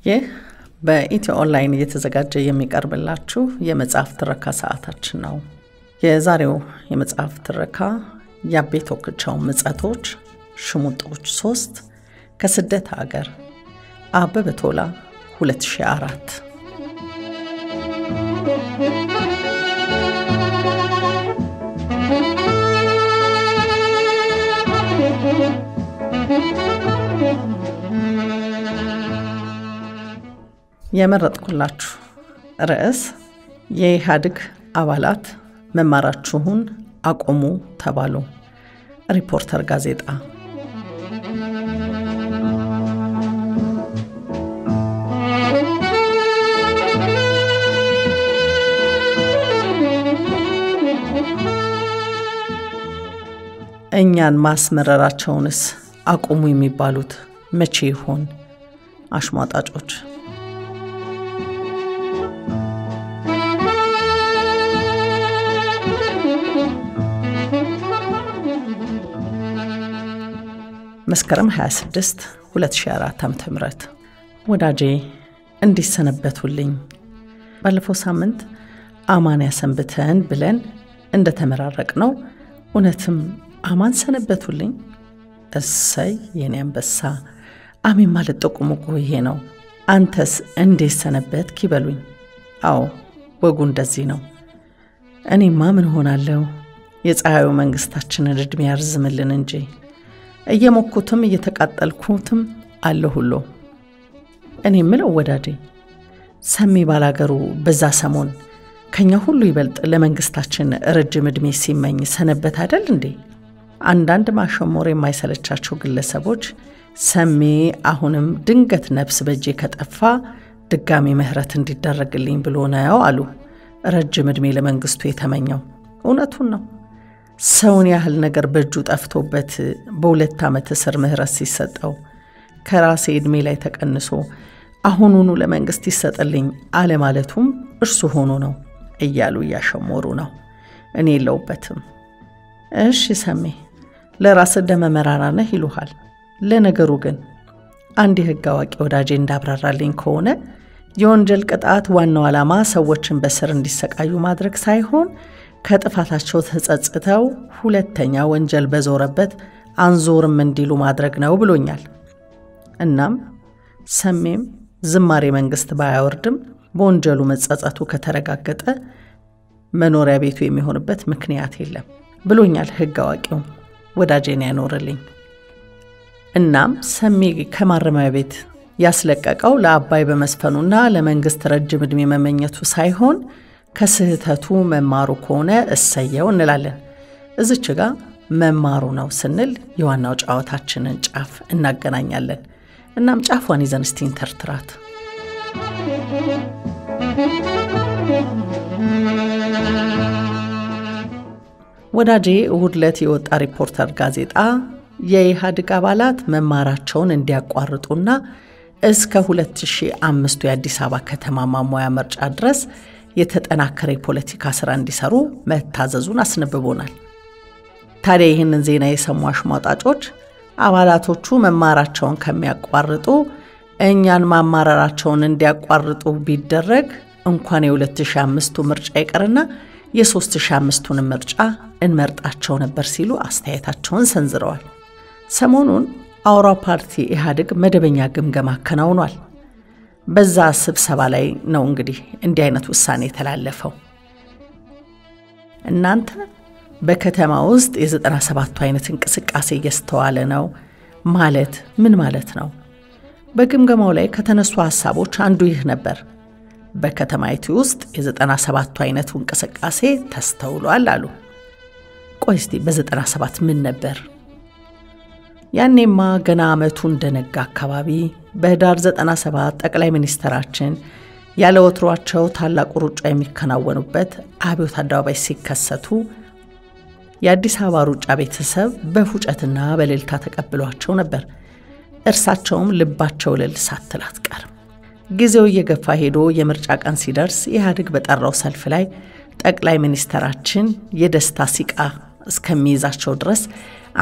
ይህ በethio-online እየተዘጋጀ የሚቀርብላችሁ የመጽሐፍ ትረካ ሰዓታችን ነው። የዛሬው የመጽሐፍ ትረካ ቶክቻው ምፀቶች ሽሙጦች 3 ከስደት ሀገር አበበ ቶላ 2004 የመረጥኩላችሁ ርዕስ የኢህአዴግ አባላት መማራችሁን አቆሙ ተባሉ። ሪፖርተር ጋዜጣ። እኛን ማስመረራቸውንስ አቆሙ የሚባሉት መቼ ይሆን? አሽሟጣጮች። መስከረም 26 2004 ዓ.ም ወዳጄ እንዲሰነበቱልኝ ባለፈው ሳምንት አማን ያሰንብተን ብለን እንደተመራረቅ ነው። እውነትም አማን ሰነበቱልኝ። እሰይ የኔ አንበሳ አሜን ማለት ጥቁሙ ቆየ ነው። አንተስ እንዴት ሰነበትክ ይበሉኝ። አዎ ወጉ እንደዚህ ነው። እኔማ ምን ሆናለሁ? የፀሐዩ መንግስታችንን እድሜ ያርዝምልን እንጂ እየሞኩትም እየተቃጠልኩትም አለ ሁሉ። እኔ ምለው ወዳጄ ሰሚ ባላገሩ በዛ ሰሞን ከኛ ሁሉ ይበልጥ ለመንግስታችን ረጅም እድሜ ሲመኝ ሰነበት አይደል እንዴ? አንዳንድ ማሸሞር የማይሰለቻቸው ግለሰቦች ሰሚ አሁንም ድንገት ነፍስ በጄ ከጠፋ ድጋሚ ምህረት እንዲደረግልኝ ብሎ ነው አሉ። ረጅም እድሜ ለመንግስቱ የተመኘው እውነቱን ነው። ሰውን ያህል ነገር በእጁ ጠፍቶበት በ2 ዓመት እስር ምህረት ሲሰጠው ከራሴ እድሜ ላይ ተቀንሶ አሁኑኑ ለመንግስት ይሰጥልኝ አለ ማለቱም እርሱ ሆኖ ነው እያሉ ያሸሞሩ ነው። እኔ የለውበትም። እሺ ሰሜ ለራስ ደመመራራ ነህ ይሉሃል። ለነገሩ ግን አንድ ህግ አዋቂ ወዳጄ እንዳብራራልኝ ከሆነ የወንጀል ቅጣት ዋናው ዓላማ ሰዎችን በስር እንዲሰቃዩ ማድረግ ሳይሆን ከጥፋታቸው ተጸጽተው ሁለተኛ ወንጀል በዞረበት አንዞርም እንዲሉ ማድረግ ነው ብሎኛል። እናም ሰሜም ዝማሬ መንግስት ባያወርድም በወንጀሉ መጸጸቱ ከተረጋገጠ መኖሪያ ቤቱ የሚሆንበት ምክንያት የለም ብሎኛል ህግ አዋቂው ወዳጄን ያኖርልኝ። እናም ሰሜ ከማረሚያ ቤት ያስለቀቀው ለአባይ በመስፈኑና ለመንግስት ረጅም እድሜ መመኘቱ ሳይሆን ከስህተቱ መማሩ ከሆነ እሰየው እንላለን። እዚች ጋር መማሩ ነው ስንል የዋናው ጫዋታችንን ጫፍ እናገናኛለን። እናም ጫፏን ይዘን እስቲ እንተርትራት። ወዳጄ እሁድ ዕለት የወጣ ሪፖርተር ጋዜጣ የኢህአዴግ አባላት መማራቸውን እንዲያቋርጡና እስከ 2005 የአዲስ አበባ ከተማ ማሟያ ምርጫ ድረስ የተጠናከረ ፖለቲካ ስራ እንዲሰሩ መታዘዙን አስነብቦናል። ታዲያ ይህንን ዜና የሰሙ አሽሟጣጮች አባላቶቹ መማራቸውን ከሚያቋርጡ እኛን ማማራራቸውን እንዲያቋርጡ ቢደረግ እንኳን የ2005 ምርጫ ይቀርና የ3005ቱን ምርጫ እንመርጣቸው ነበር ሲሉ አስተያየታቸውን ሰንዝረዋል። ሰሞኑን አውራ ፓርቲ ኢህአዴግ መደበኛ ግምገማ አከናውኗል። በዛ ስብሰባ ላይ ነው እንግዲህ እንዲህ አይነት ውሳኔ ተላለፈው። እናንተ በከተማ ውስጥ የ97ቱ አይነት እንቅስቃሴ እየስተዋለ ነው ማለት ምን ማለት ነው? በግምገማው ላይ ከተነሱ ሐሳቦች አንዱ ይህ ነበር። በከተማይቱ ውስጥ የ97ቱ አይነት እንቅስቃሴ ተስተውሏል አሉ። ቆይ እስቲ በ97 ምን ነበር? ያኔማ ገና አመቱ እንደነጋ አካባቢ በህዳር 97 ጠቅላይ ሚኒስትራችን ያለ ወትሯቸው ታላቁ ሩጫ የሚከናወኑበት አብዮት አደባባይ ሲከሰቱ የአዲስ አበባ ሩጫ ቤተሰብ በፉጨትና በሌልታ ተቀብሏቸው ነበር። እርሳቸውም ልባቸው ለል ሳትል አትቀርም። ጊዜው እየገፋ ሄዶ የምርጫ ቀን ሲደርስ ኢህአዴግ በጠራው ሰልፍ ላይ ጠቅላይ ሚኒስትራችን የደስታ ሲቃ እስከሚይዛቸው ድረስ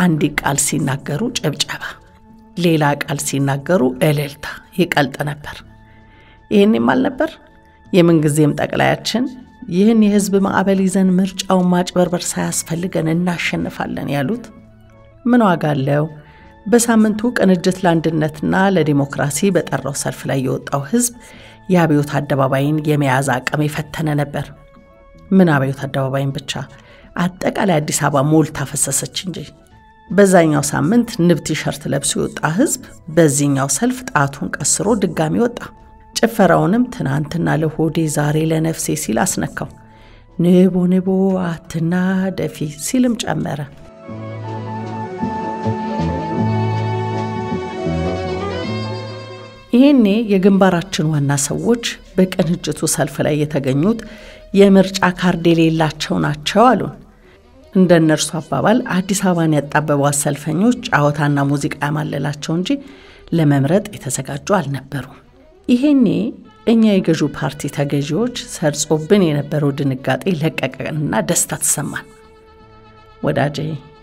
አንድ ቃል ሲናገሩ ጨብጨባ፣ ሌላ ቃል ሲናገሩ እልልታ ይቀልጥ ነበር። ይሄንም አልነበር የምንጊዜም ጠቅላያችን ይህን የህዝብ ማዕበል ይዘን ምርጫው ማጭበርበር ሳያስፈልገን እናሸንፋለን ያሉት? ምን ዋጋ አለው? በሳምንቱ ቅንጅት ለአንድነትና ለዲሞክራሲ በጠራው ሰልፍ ላይ የወጣው ህዝብ የአብዮት አደባባይን የመያዝ አቅም የፈተነ ነበር። ምን አብዮት አደባባይን ብቻ አጠቃላይ አዲስ አበባ ሞልታ ፈሰሰች እንጂ። በዛኛው ሳምንት ንብ ቲሸርት ለብሶ የወጣ ህዝብ በዚህኛው ሰልፍ ጣቱን ቀስሮ ድጋሚ ወጣ። ጭፈራውንም ትናንትና ለሆዴ ዛሬ ለነፍሴ ሲል አስነካው። ንቦ ንቦ አትና ደፊ ሲልም ጨመረ። ይሄኔ የግንባራችን ዋና ሰዎች በቅንጅቱ ሰልፍ ላይ የተገኙት የምርጫ ካርድ የሌላቸው ናቸው አሉን። እንደነርሱ አባባል አዲስ አበባን ያጣበቡ ሰልፈኞች ጫወታና ሙዚቃ ያማለላቸው እንጂ ለመምረጥ የተዘጋጁ አልነበሩም። ይሄኔ እኛ የገዢው ፓርቲ ተገዢዎች ሰርጾብን የነበረው ድንጋጤ ለቀቀንና ደስታ ተሰማን። ወዳጄ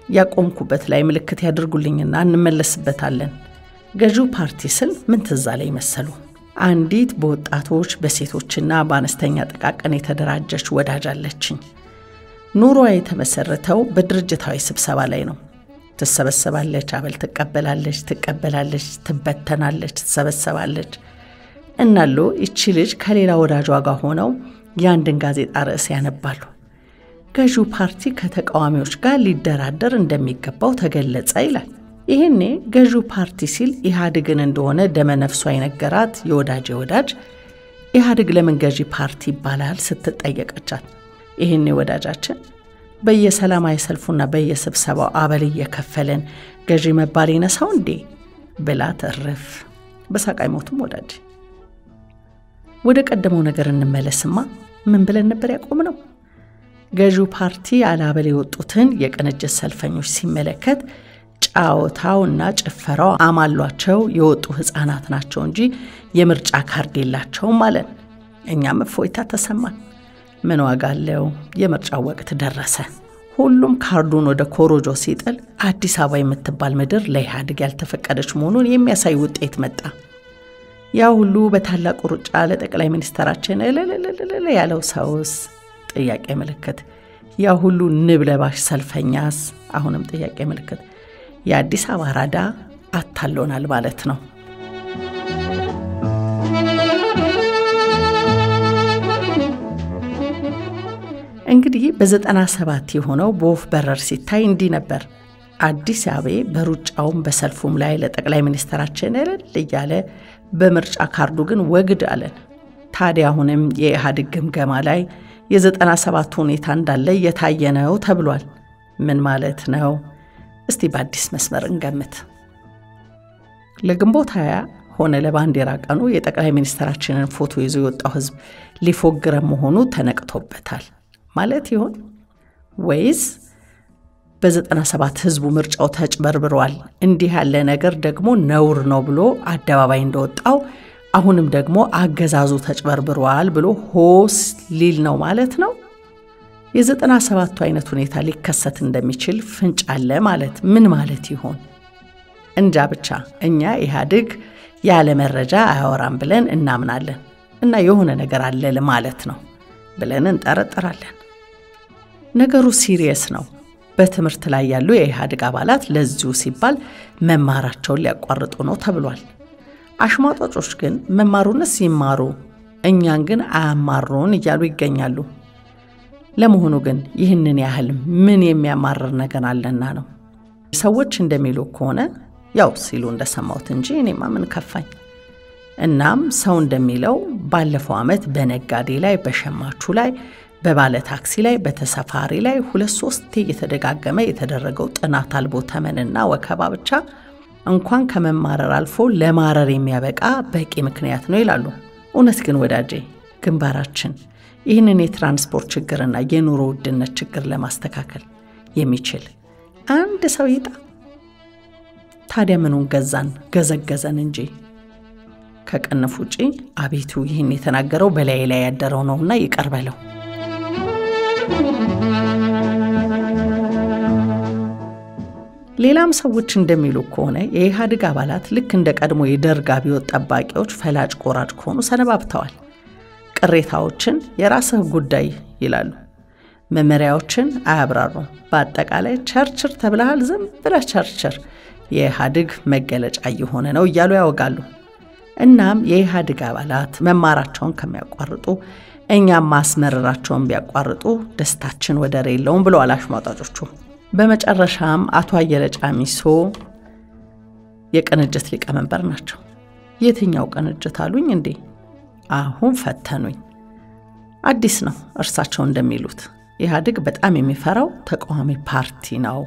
ያቆምኩበት ላይ ምልክት ያድርጉልኝና እንመለስበታለን። ገዢው ፓርቲ ስል ምን ትዛለኝ መሰሉ? አንዲት በወጣቶች በሴቶችና በአነስተኛ ጥቃቅን የተደራጀች ወዳጅ አለችኝ። ኑሮዋ የተመሰረተው በድርጅታዊ ስብሰባ ላይ ነው። ትሰበሰባለች፣ አበል ትቀበላለች፣ ትበተናለች፣ ትሰበሰባለች። እናሎ እቺ ልጅ ከሌላ ወዳጇ ጋር ሆነው ያንድን ጋዜጣ ርዕስ ያነባሉ። ገዢው ፓርቲ ከተቃዋሚዎች ጋር ሊደራደር እንደሚገባው ተገለጸ ይላል። ይሄኔ ገዢው ፓርቲ ሲል ኢህአዴግን እንደሆነ ደመነፍሷ የነገራት የወዳጅ ወዳጅ ኢህአዴግ ለምን ገዢ ፓርቲ ይባላል ስትጠየቀቻት፣ ይሄኔ ወዳጃችን በየሰላማዊ ሰልፉና በየስብሰባው አበል እየከፈለን ገዢ መባል ይነሳው እንዴ ብላ ተርፍ። በሳቃይ ሞቱም ወዳጅ። ወደ ቀደመው ነገር እንመለስማ። ምን ብለን ነበር ያቆምነው? ገዢው ፓርቲ አላበል የወጡትን የቅንጅት ሰልፈኞች ሲመለከት ጫወታውና ጭፈራው አማሏቸው የወጡ ህፃናት ናቸው እንጂ የምርጫ ካርድ የላቸውም ማለት። እኛም እፎይታ ተሰማን። ምን ዋጋ አለው? የምርጫው ወቅት ደረሰ። ሁሉም ካርዱን ወደ ኮሮጆ ሲጥል አዲስ አበባ የምትባል ምድር ለኢህአዴግ ያልተፈቀደች መሆኑን የሚያሳይ ውጤት መጣ። ያ ሁሉ በታላቅ ሩጫ ለጠቅላይ ሚኒስትራችን ያለው ሰውስ? ጥያቄ ምልክት። ያ ሁሉ ንብ ለባሽ ሰልፈኛስ? አሁንም ጥያቄ ምልክት። የአዲስ አበባ ራዳ አታሎናል ማለት ነው። እንግዲህ በ97 የሆነው በወፍ በረር ሲታይ እንዲህ ነበር። አዲስ አበባ በሩጫውም በሰልፉም ላይ ለጠቅላይ ሚኒስትራችን እያለ በምርጫ ካርዱ ግን ወግድ አለን። ታዲያ አሁንም የኢህአዴግ ግምገማ ላይ የ97 ሁኔታ እንዳለ እየታየ ነው ተብሏል። ምን ማለት ነው? እስቲ በአዲስ መስመር እንገምት። ለግንቦት 20 ሆነ ለባንዲራ ቀኑ የጠቅላይ ሚኒስትራችንን ፎቶ ይዞ የወጣው ህዝብ ሊፎግረ መሆኑ ተነቅቶበታል ማለት ይሆን? ወይስ በ97 ህዝቡ ምርጫው ተጭበርብሯል፣ እንዲህ ያለ ነገር ደግሞ ነውር ነው ብሎ አደባባይ እንደወጣው አሁንም ደግሞ አገዛዙ ተጭበርብሯል ብሎ ሆስ ሊል ነው ማለት ነው? የ97 አይነት ሁኔታ ሊከሰት እንደሚችል ፍንጭ አለ ማለት ምን ማለት ይሆን? እንጃ ብቻ እኛ ኢህአዴግ ያለ መረጃ አያወራም ብለን እናምናለን እና የሆነ ነገር አለ ለማለት ነው ብለን እንጠረጥራለን። ነገሩ ሲሪየስ ነው። በትምህርት ላይ ያሉ የኢህአዴግ አባላት ለዚሁ ሲባል መማራቸውን ሊያቋርጡ ነው ተብሏል። አሽሟጦጮች ግን መማሩንስ ይማሩ እኛን ግን አያማሩን እያሉ ይገኛሉ። ለመሆኑ ግን ይህንን ያህል ምን የሚያማርር ነገር አለና ነው? ሰዎች እንደሚሉ ከሆነ ያው ሲሉ እንደሰማሁት እንጂ እኔማ ምን ከፋኝ። እናም ሰው እንደሚለው ባለፈው ዓመት በነጋዴ ላይ፣ በሸማቹ ላይ፣ በባለ ታክሲ ላይ፣ በተሳፋሪ ላይ 2-3 እየተደጋገመ የተደረገው ጥናት አልቦ ተመንና ወከባ ብቻ እንኳን ከመማረር አልፎ ለማረር የሚያበቃ በቂ ምክንያት ነው ይላሉ። እውነት ግን ወዳጄ ግንባራችን ይህንን የትራንስፖርት ችግርና የኑሮ ውድነት ችግር ለማስተካከል የሚችል አንድ ሰው ይጣ? ታዲያ ምኑን ገዘገዘን እንጂ ከቀነፉ ውጪ አቤቱ ይህን የተናገረው በላይ ላይ ያደረው ነውና ይቀርበለው። ሌላም ሰዎች እንደሚሉ ከሆነ የኢህአዴግ አባላት ልክ እንደ ቀድሞ የደርግ አብዮት ጠባቂዎች ፈላጭ ቆራጭ ከሆኑ ሰነባብተዋል። ቅሬታዎችን የራስህ ጉዳይ ይላሉ። መመሪያዎችን አያብራሩም። በአጠቃላይ ቸርችር ተብለሃል፣ ዝም ብለህ ቸርችር የኢህአዴግ መገለጫ የሆነ ነው እያሉ ያወጋሉ። እናም የኢህአዴግ አባላት መማራቸውን ከሚያቋርጡ እኛም ማስመረራቸውን ቢያቋርጡ ደስታችን ወደር የለውም ብለዋል አሽሟጣጮቹ። በመጨረሻም አቶ አየለ ጫሚሶ የቅንጅት ሊቀመንበር ናቸው። የትኛው ቅንጅት አሉኝ እንዴ? አሁን ፈተኑኝ። አዲስ ነው እርሳቸው እንደሚሉት። ኢህአዴግ በጣም የሚፈራው ተቃዋሚ ፓርቲ ነው።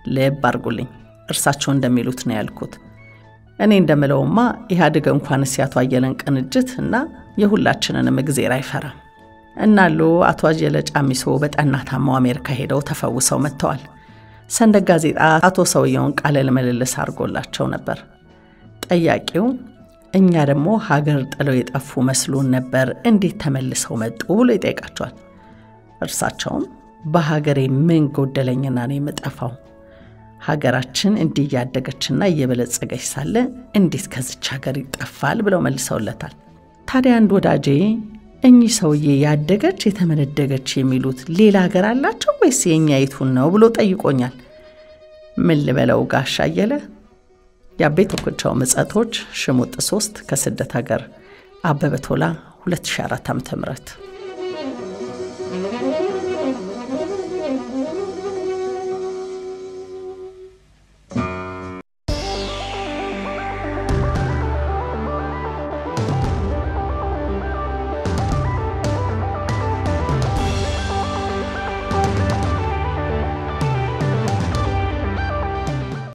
ልብ አድርጉልኝ፣ እርሳቸው እንደሚሉት ነው ያልኩት። እኔ እንደምለውማ ኢህአዴግ እንኳንስ ያቶ አየለን ቅንጅት እና የሁላችንንም እግዚአብሔር አይፈራም። እናሉ አቶ አየለ ጫሚሶ በጠና ታመው አሜሪካ ሄደው ተፈውሰው መጥተዋል። ሰንደቅ ጋዜጣ አቶ ሰውየውን ቃለ ምልልስ አድርጎላቸው ነበር። ጠያቂው እኛ ደግሞ ሀገር ጥለው የጠፉ መስሎን ነበር፣ እንዴት ተመልሰው መጡ ብሎ ይጠይቃቸዋል። እርሳቸውም በሀገሬ ምን ጎደለኝና ነው የምጠፋው? ሀገራችን እንዲህ ያደገችና እየበለጸገች ሳለ እንዴት ከዚች ሀገር ይጠፋል ብለው መልሰውለታል። ታዲያ አንድ ወዳጄ እኚህ ሰውዬ ያደገች የተመነደገች የሚሉት ሌላ ሀገር አላቸው ወይስ የኛይቱን ነው ብሎ ጠይቆኛል። ምን ልበለው ጋሽ አየለ? ያቤ ቶክቻው ምፀቶች ሽሙጥ 3 ከስደት ሀገር አበበ ቶላ 2004 ዓ.ም